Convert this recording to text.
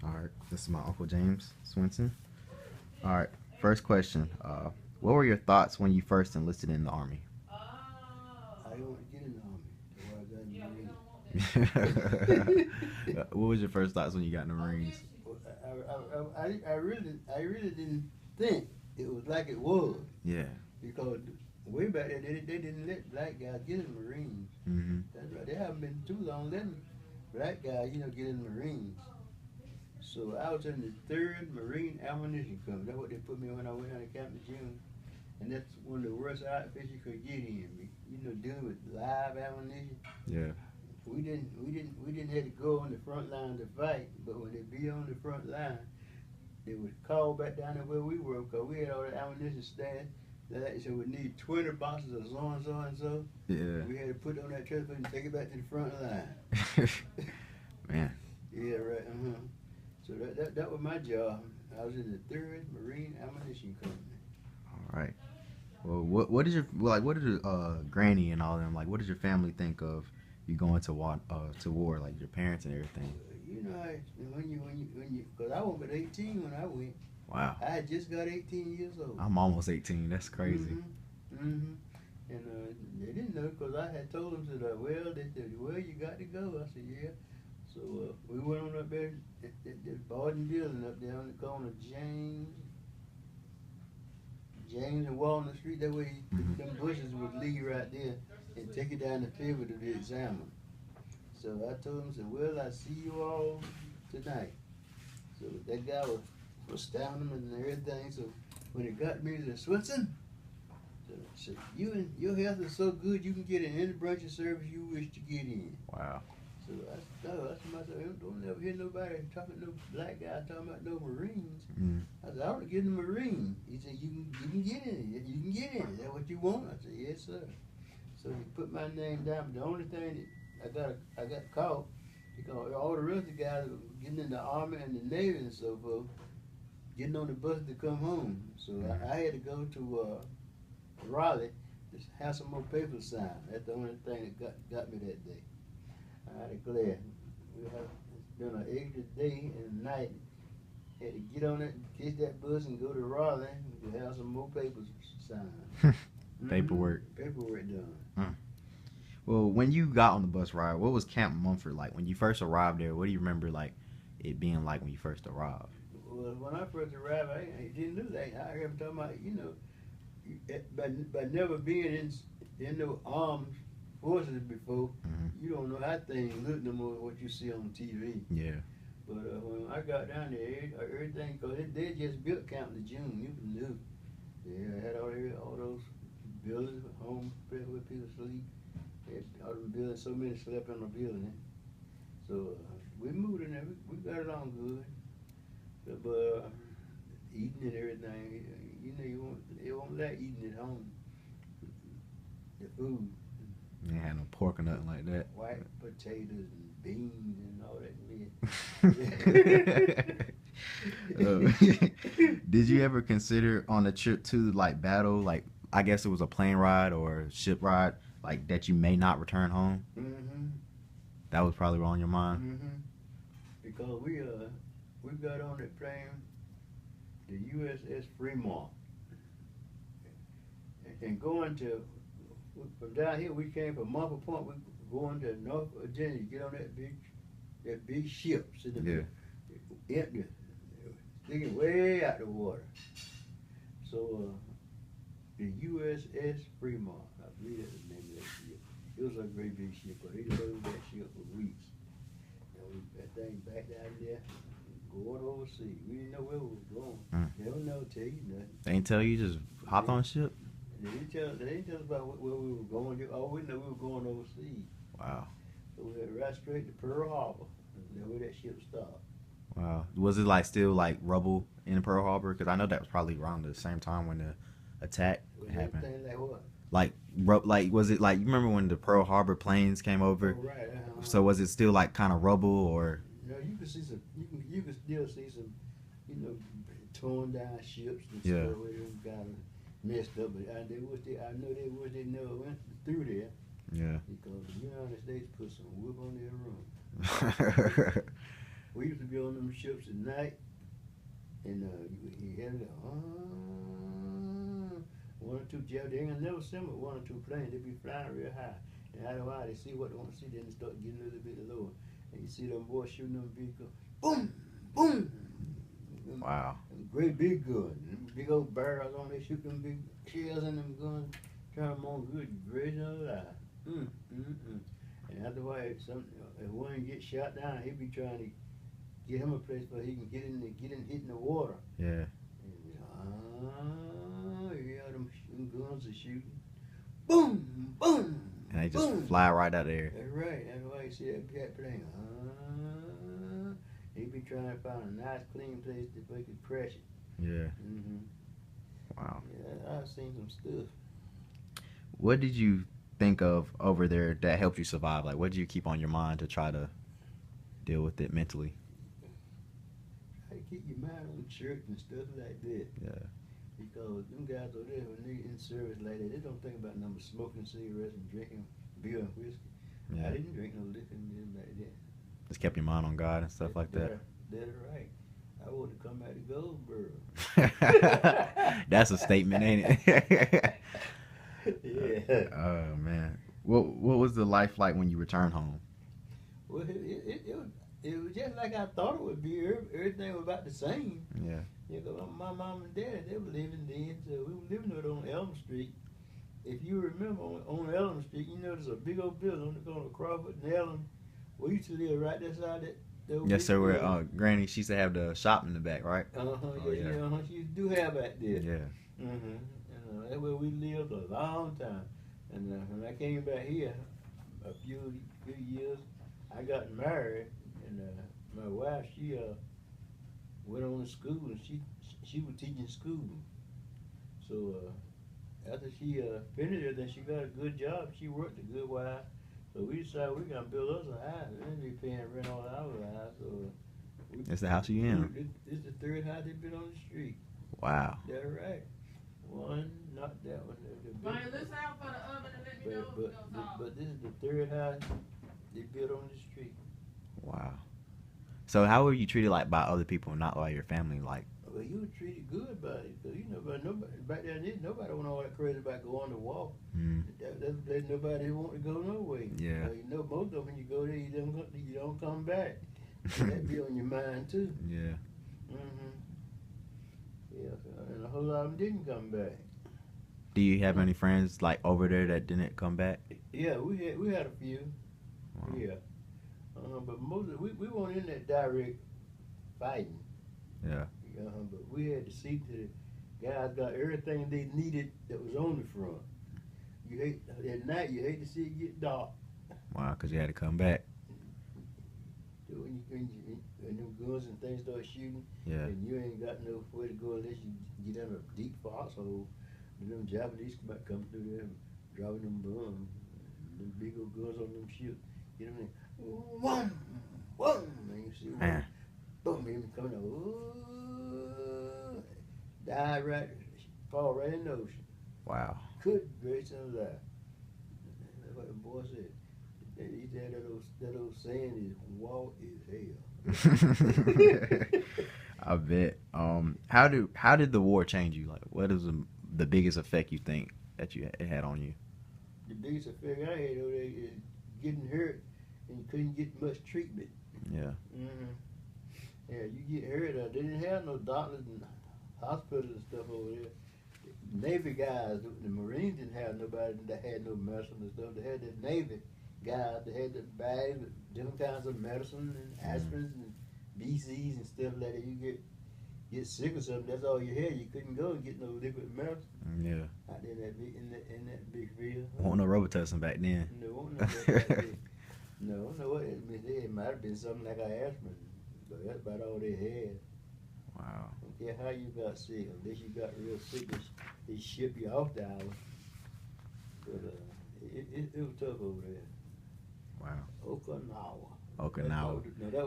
All right, this is my Uncle James Swinson. All right, first question. What were your thoughts when you first enlisted in the Army? I don't want to get in the army. That's why I got in What was your first thoughts when you got in the Marines? Well, I really didn't think it was like it was Yeah. because way back there they didn't let black guys get in the Marines. Mm-hmm. That's right. They haven't been too long letting black guys, get in the Marines. So I was in the 3rd Marine Ammunition Company. That's what they put me when I went out of Camp June. And that's one of the worst outfits you could get in. Dealing with live ammunition. Yeah. We didn't have to go on the front line to fight, but when they be on the front line, they would call back down to where we were because we had all the ammunition stashed. So we need 20 boxes of so and so and so. Yeah. We had to put it on that trailer and take it back to the front line. Man. Yeah, right. So that was my job. I was in the 3rd Marine Ammunition Company. All right. Well, what did your granny and all them like? What did your family think of you going to war? Like your parents and everything. Because I was but 18 when I went. Wow. I had just got 18 years old. I'm almost 18. That's crazy. And they didn't know because I had told them that they said, well, you got to go. I said, yeah. So we went on up there, that Barton building up there on the corner of James and Walnut Street. That way, them bushes would leave right there and take it down the field to be examined. So I told him, well, I see you all tonight. So that guy was standing and everything. So when it got me, he said, Swinson, so your health is so good you can get in any branch of service you wish to get in. Wow. So I said to myself, don't never hear nobody talking, no black guy talking about no Marines. I said, I want to get in the Marine. He said, you can get in it. You can get in it. Is that what you want? I said, yes, sir. So he put my name down. But the only thing that I got caught because all the rest of the guys were getting in the Army and the Navy and so forth, getting on the bus to come home. So I had to go to Raleigh to have some more papers signed. That's the only thing that got me that day. I declare, it's been an extra day and night. Had to get on it, catch that bus, and go to Raleigh to have some more papers signed. Paperwork. Paperwork done. Well, when you got on the bus ride, what was Camp Montford like? When you first arrived there, what do you remember like it being like when you first arrived? Well, when I first arrived, I didn't know that. I heard him talking about, by never being in no armed forces before, you don't know how things look no more than what you see on TV. Yeah. But when I got down there, everything, because they just built Camp Lejeune, you knew. They had all those buildings, home where people sleep. They had all them buildings, so many slept in the building. So we moved in there, we got along good. But eating and everything, you won't like eating at home. The food. You ain't had no pork or nothing like that. White potatoes and beans and all that meat. Did you ever consider on a trip to like battle, like I guess it was a plane ride or ship ride, like that you may not return home? That was probably on your mind. Because we got on that plane, the USS Fremont, and going to. From down here, we came from Montford Point. We going to North Virginia. Get on that big ship, empty, sticking way out the water. So the USS Fremont, I believe that's the name of that ship. It was a great big ship, but they loaded that ship for weeks. And that thing back down there, going overseas. We didn't know where we were going. They don't never tell you nothing. They didn't tell you, just hopped on a ship? They didn't tell us about where we were going. All we know we were going overseas. Wow. So we went right straight to Pearl Harbor. That's where that ship stopped. Wow. Was it like still like rubble in Pearl Harbor? Because I know that was probably around the same time when the attack happened. Like what? Like was it like you remember when the Pearl Harbor planes came over? Oh, right. So was it still like kind of rubble or? No, you can see some. You can still see some. Torn down ships and stuff where they got messed up. But I know they never went through there. Yeah. Because the United States put some whip on their room. We used to be on them ships at night, and you had one or two jets. They ain't never seen but one or two planes. They be flying real high. And after a while, they see what they want to see, then they start getting a little bit lower. And you see them boys shooting them big guns. Boom! Boom! Wow. Great big guns. Big old barrels on. They shoot them big shells in them guns. Turn them on good, gracious alive. And after a while, if one get shot down, he be trying to get him a place where he can get in, hit in the water. Yeah. Yeah, them guns are shooting. Boom, boom. And they just boom. fly right out of there. That's right. That's why you see that plane. He be trying to find a nice, clean place to he could crash it. Yeah. Wow. Yeah, I've seen some stuff. What did you think of over there that helped you survive? Like, what did you keep on your mind to try to deal with it mentally? Try to keep your mind on church and stuff like that. Yeah. Because them guys over there, when they in service like that, they don't think about nothing but smoking cigarettes and drinking beer and whiskey. Yeah. I didn't drink no liquor and nothing like that. Just kept your mind on God and stuff like that. That's right. I want to come out to Goldsboro. That's a statement, ain't it? Yeah. Oh man. What was the life like when you returned home? Well, it was just like I thought it would be. Everything was about the same. Yeah. You know, my mom and dad, they were living then, so we were living out on Elm Street. If you remember on Elm Street, you know there's a big old building on the corner of Crawford and Elm. We used to live right there side that. Yes, sir. Where Granny, she used to have the shop in the back, right? Yeah. She do have that there. Yeah. And that's where we lived a long time. And when I came back here, a few years, I got married, and my wife, she went on to school, and she was teaching school. So after she finished it, then she got a good job. She worked a good while. So we decided we're going to build us a house. We didn't be paying rent on our house. So it's the house you in. This is the third house they built on the street. Wow. That's right. One, not that one. Bonnie, listen out for the oven and let me know if it's going to But this is the third house they built on the street. Wow. So how were you treated like by other people, not by your family? Like, well, you were treated good by it, because but nobody back then, nobody went all that crazy about going to war. That's a place nobody want to go no way. Yeah. Most of them, when you go there, you don't come back. That be on your mind too. Yeah. Yeah, and a whole lot of them didn't come back. Do you have any friends like over there that didn't come back? Yeah, we had a few. Wow. Yeah. But most of we weren't in that direct fighting. Yeah. But we had to see to the guys got everything they needed that was on the front. At night you hate to see it get dark. Wow, because you had to come back. When them guns and things start shooting, yeah, and you ain't got nowhere to go unless you get in a deep foxhole. And them Japanese come through there and dropping them bombs, them big old guns on them ships. You know what I mean? Wham, wham, and you see one, boom, him coming out. Ooh, die right, fall right in the ocean. Wow. Good gracious alive. That's what the boy said. He said that old saying is, war is hell. I bet. How did the war change you? Like, what is the biggest effect you think that it had on you? The biggest effect I had over there is getting hurt and you couldn't get much treatment. Yeah. Yeah, you get hurt. They didn't have no doctors and hospitals and stuff over there. Navy guys, the Marines didn't have nobody that had no medicine and stuff. They had the Navy guys. They had the bags with different kinds of medicine and aspirins and BCs and stuff like that. You get sick or something, that's all you had. You couldn't go and get no liquid medicine. Yeah. Out there in that big field. Wasn't no Robitussin back then. No, wasn't no back then. No, it might have been something like an aspirin, but that's about all they had. Wow. Don't care how you got sick, unless you got real sick, they ship you off the island. But it was tough over there. Wow. Okinawa. Okinawa. That